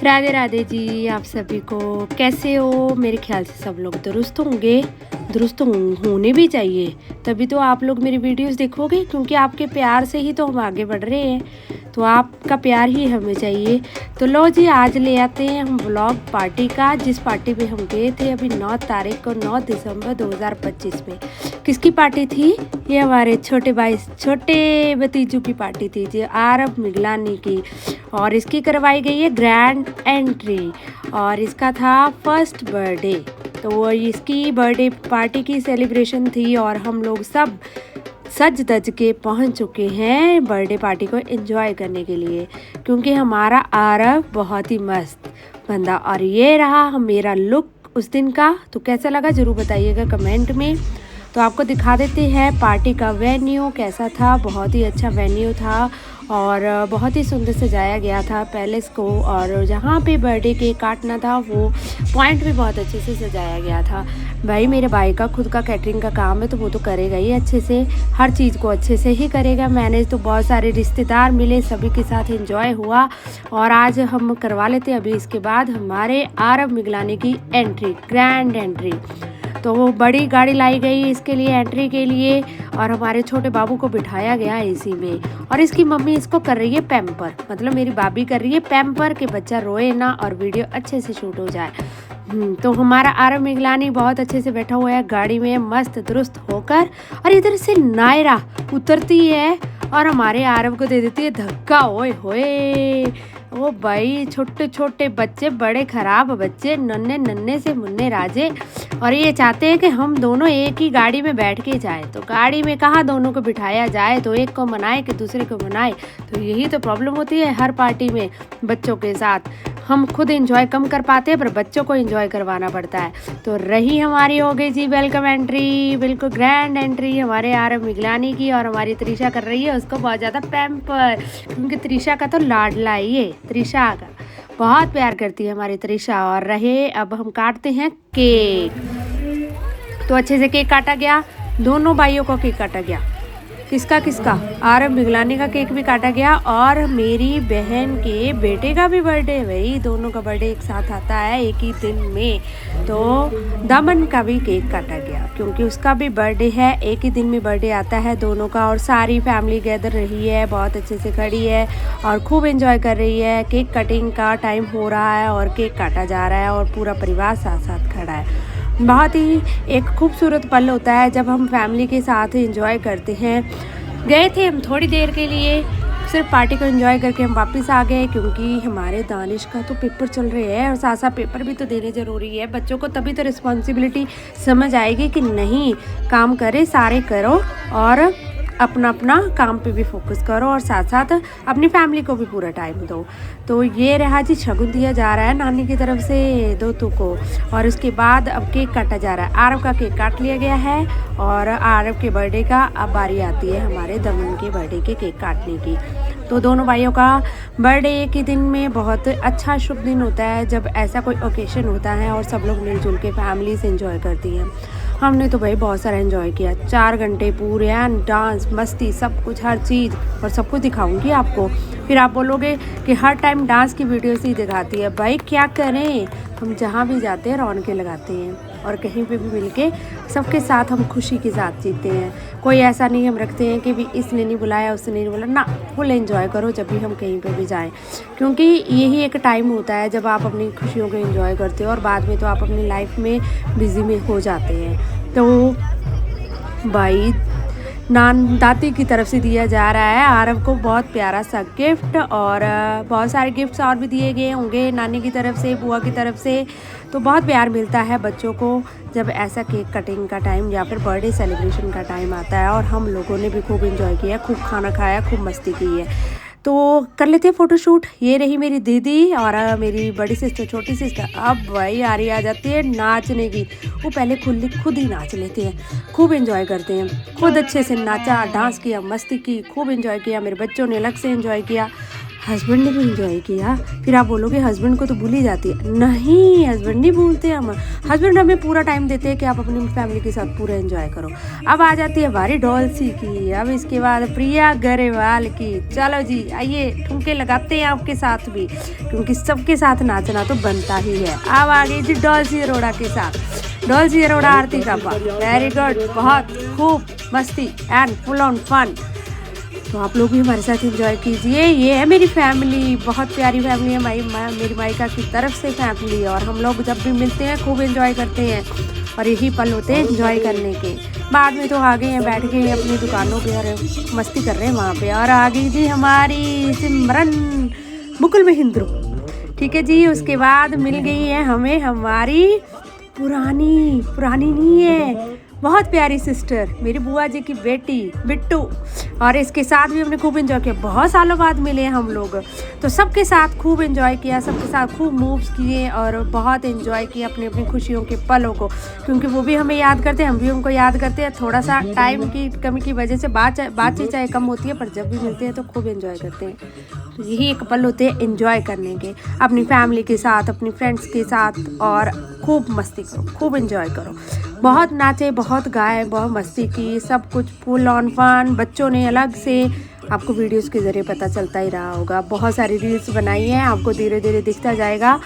राधे राधे जी, आप सभी को कैसे हो? मेरे ख्याल से सब लोग दुरुस्त होंगे, होने भी चाहिए, तभी तो आप लोग मेरी वीडियोस देखोगे, क्योंकि आपके प्यार से ही तो हम आगे बढ़ रहे हैं। तो आपका प्यार ही हमें चाहिए। तो लो जी, आज ले आते हैं हम व्लॉग पार्टी का, जिस पार्टी में हम गए थे अभी 9 तारीख को, 9 दिसंबर 2025 में। किसकी पार्टी थी? ये हमारे छोटे भाई, छोटे भतीजू की पार्टी थी जी, आरव मिगलानी की। और इसकी करवाई गई है ग्रैंड एंट्री, और इसका था फर्स्ट बर्थडे। तो वो इसकी बर्थडे पार्टी की सेलिब्रेशन थी, और हम लोग सब सज धज के पहुंच चुके हैं बर्थडे पार्टी को एंजॉय करने के लिए, क्योंकि हमारा आरव बहुत ही मस्त बंदा। और ये रहा मेरा लुक उस दिन का। तो कैसा लगा ज़रूर बताइएगा कमेंट में। तो आपको दिखा देते हैं पार्टी का वेन्यू कैसा था। बहुत ही अच्छा वेन्यू था, और बहुत ही सुंदर सजाया गया था पैलेस को। और जहाँ पे बर्थडे केक काटना था वो पॉइंट भी बहुत अच्छे से सजाया गया था। भाई मेरे भाई का खुद का कैटरिंग का काम है, तो वो तो करेगा ही अच्छे से, हर चीज़ को अच्छे से ही करेगा मैनेज। तो बहुत सारे रिश्तेदार मिले, सभी के साथ एंजॉय हुआ। और आज हम करवा लेते हैं अभी इसके बाद हमारे आरव मिगलानी की एंट्री, ग्रैंड एंट्री। तो वो बड़ी गाड़ी लाई गई इसके लिए, एंट्री के लिए, और हमारे छोटे बाबू को बिठाया गया इसी में। और इसकी मम्मी इसको कर रही है पैम्पर, मतलब मेरी भाभी कर रही है पैम्पर कि बच्चा रोए ना और वीडियो अच्छे से शूट हो जाए। तो हमारा आरव मिगलानी बहुत अच्छे से बैठा हुआ है गाड़ी में, मस्त दुरुस्त होकर। और इधर से नायरा उतरती है और हमारे आरव को दे देती है धक्का। ओए होए, ओ भाई, छोटे छोटे बच्चे, बड़े खराब बच्चे, नन्हे नन्हे से मुन्ने राजे, और ये चाहते हैं कि हम दोनों एक ही गाड़ी में बैठ के जाए। तो गाड़ी में कहाँ दोनों को बिठाया जाए, तो एक को मनाए कि दूसरे को मनाए। तो यही तो प्रॉब्लम होती है हर पार्टी में बच्चों के साथ। हम खुद एंजॉय कम कर पाते हैं, पर बच्चों को एंजॉय करवाना पड़ता है। तो रही हमारी हो गई जी वेलकम एंट्री, बिल्कुल ग्रैंड एंट्री हमारे आरव मिगलानी की। और हमारी त्रिशा कर रही है उसको बहुत ज़्यादा पैम्पर, क्योंकि त्रिशा का तो लाडला है ये, त्रिशा का बहुत प्यार करती है हमारी त्रिशा। और रहे अब हम काटते हैं केक। तो अच्छे से केक काटा गया, दोनों भाइयों को केक काटा गया। किसका किसका? आरव मिगलानी का केक भी काटा गया, और मेरी बहन के बेटे का भी बर्थडे है। भाई दोनों का बर्थडे एक साथ आता है एक ही दिन में। तो दमन का भी केक काटा गया, क्योंकि उसका भी बर्थडे है, एक ही दिन में बर्थडे आता है दोनों का। और सारी फैमिली गैदर रही है, बहुत अच्छे से खड़ी है और खूब एंजॉय कर रही है। केक कटिंग का टाइम हो रहा है और केक काटा जा रहा है, और पूरा परिवार साथ साथ खड़ा है। बहुत ही एक खूबसूरत पल होता है जब हम फैमिली के साथ एंजॉय करते हैं। गए थे हम थोड़ी देर के लिए, सिर्फ पार्टी को एंजॉय करके हम वापस आ गए, क्योंकि हमारे दानिश का तो पेपर चल रहे हैं, और साथ साथ पेपर भी तो देने ज़रूरी है बच्चों को, तभी तो रिस्पॉन्सिबिलिटी समझ आएगी कि नहीं काम करे, सारे करो और अपना अपना काम पे भी फोकस करो, और साथ साथ अपनी फैमिली को भी पूरा टाइम दो। तो ये रहा जी, शगुन दिया जा रहा है नानी की तरफ से दोतों को। और उसके बाद अब केक काटा जा रहा है। आरव का केक काट लिया गया है, और आरव के बर्थडे का अब बारी आती है हमारे दमन के बर्थडे के केक काटने की। तो दोनों भाइयों का बर्थडे एक ही दिन में बहुत अच्छा शुभ दिन होता है, जब ऐसा कोई ओकेशन होता है और सब लोग मिलजुल के फैमिली से एंजॉय करती हैं। हमने तो भाई बहुत सारा एंजॉय किया, 4 घंटे पूरे, एंड डांस मस्ती सब कुछ, हर चीज़, और सब कुछ दिखाऊंगी आपको। फिर आप बोलोगे कि हर टाइम डांस की वीडियोस ही दिखाती है। भाई क्या करें, हम जहाँ भी जाते हैं रौनकें लगाते हैं, और कहीं पे भी मिलके सबके साथ हम खुशी के साथ जीते हैं। कोई ऐसा नहीं हम रखते हैं कि भी इसने नहीं बुलाया उसने नहीं बुलाया ना, फुल एंजॉय करो जब भी हम कहीं पे भी जाएं, क्योंकि यही एक टाइम होता है जब आप अपनी खुशियों को एंजॉय करते हो, और बाद में तो आप अपनी लाइफ में बिजी में हो जाते हैं। तो भाई दादी की तरफ से दिया जा रहा है आरव को बहुत प्यारा सा गिफ्ट, और बहुत सारे गिफ्ट्स और भी दिए गए होंगे नानी की तरफ से, बुआ की तरफ से। तो बहुत प्यार मिलता है बच्चों को जब ऐसा केक कटिंग का टाइम या फिर बर्थडे सेलिब्रेशन का टाइम आता है। और हम लोगों ने भी खूब एंजॉय किया, खूब खाना खाया, खूब मस्ती की है। तो कर लेते हैं फ़ोटोशूट। ये रही मेरी दीदी और मेरी बड़ी सिस्टर, छोटी सिस्टर। अब भाई आ जाती है नाचने की। वो पहले खुद ही नाच लेते हैं, खूब एंजॉय करते हैं, खुद अच्छे से नाचा, डांस किया, मस्ती की, खूब एंजॉय किया। मेरे बच्चों ने अलग से एंजॉय किया। हस्बैंड ने भी इंजॉय किया। फिर आप बोलोगे हस्बैंड को तो भूल ही जाती है। नहीं, हस्बैंड नहीं भूलते हम। हस्बैंड हमें पूरा टाइम देते हैं कि आप अपनी फैमिली के साथ पूरा एंजॉय करो। अब आ जाती है हमारी डॉल्सी की, अब इसके बाद प्रिया गरेवाल की। चलो जी आइए ठुमके लगाते हैं आपके साथ भी, क्योंकि सबके साथ नाचना तो बनता ही है। अब आ गई जी डॉल्सी अरोड़ा के साथ। डॉल्सी अरोड़ा आरती कापा, वेरी गुड, बहुत खूब मस्ती एंड फुल ऑन फन। तो आप लोग भी हमारे साथ एंजॉय कीजिए। ये है मेरी फैमिली, बहुत प्यारी फैमिली है, मेरी मायका की तरफ से फैमिली। और हम लोग जब भी मिलते हैं खूब एंजॉय करते हैं, और यही पल होते हैं एंजॉय करने के। बाद में तो आ गए हैं, बैठ गए हैं अपनी दुकानों पे और मस्ती कर रहे हैं वहाँ पे। और आ गई जी हमारी सिमरन मुकुल महेंद्र, ठीक है जी। उसके बाद मिल गई है हमें हमारी पुरानी नहीं है, बहुत प्यारी सिस्टर, मेरी बुआ जी की बेटी बिट्टू। और इसके साथ भी हमने खूब एंजॉय किया, बहुत सालों बाद मिले हैं हम लोग, तो सबके साथ खूब एंजॉय किया, सबके साथ खूब मूव्स किए और बहुत एंजॉय किया अपनी अपनी खुशियों के पलों को, क्योंकि वो भी हमें याद करते हैं, हम भी उनको याद करते हैं। थोड़ा सा टाइम की कमी की वजह से बातचीत चाहे कम होती है, पर जब भी मिलते हैं तो खूब एंजॉय करते हैं। तो यही एक पल होते हैं एंजॉय करने के, अपनी फैमिली के साथ, अपनी फ्रेंड्स के साथ, और खूब मस्ती करो, खूब एंजॉय करो। बहुत नाचे, बहुत गाए, बहुत मस्ती की, सब कुछ फुल ऑन फन। बच्चों ने अलग से, आपको वीडियोस के ज़रिए पता चलता ही रहा होगा, बहुत सारी रील्स बनाई हैं, आपको धीरे धीरे दिखता जाएगा।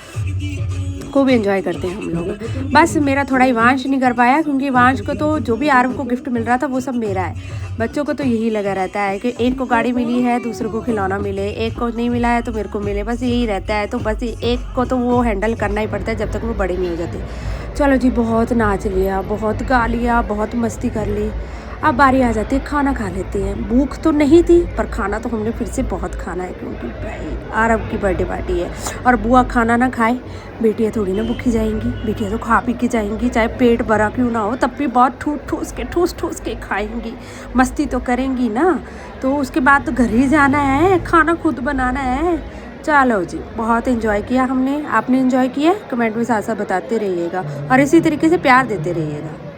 खूब एंजॉय करते हैं हम लोग। बस मेरा थोड़ा इवांश नहीं कर पाया, क्योंकि इवांश को तो जो भी आरव को गिफ्ट मिल रहा था वो सब मेरा है। बच्चों को तो यही लगा रहता है कि एक को गाड़ी मिली है, दूसरे को खिलौना मिले, एक को नहीं मिला है तो मेरे को मिले, बस यही रहता है। तो बस एक को तो वो हैंडल करना ही पड़ता है जब तक वो बड़े नहीं हो जाते। चलो जी, बहुत नाच लिया, बहुत गा लिया, बहुत मस्ती कर ली। अब बारी आ जाती है खाना खा लेते हैं। भूख तो नहीं थी, पर खाना तो हमने फिर से बहुत खाना है, क्योंकि भाई आरव की बर्थडे पार्टी है। और बुआ खाना ना खाए, बेटियाँ थोड़ी ना भूखी जाएंगी, बेटियाँ तो खा पी के जाएंगी, चाहे पेट भरा क्यों ना हो, तब भी बहुत ठूस के खाएंगी, मस्ती तो करेंगी ना। तो उसके बाद तो घर ही जाना है, खाना खुद बनाना है। चलो जी, बहुत एंजॉय किया हमने। आपने एंजॉय किया? कमेंट में साथ साथ बताते रहिएगा और इसी तरीके से प्यार देते रहिएगा।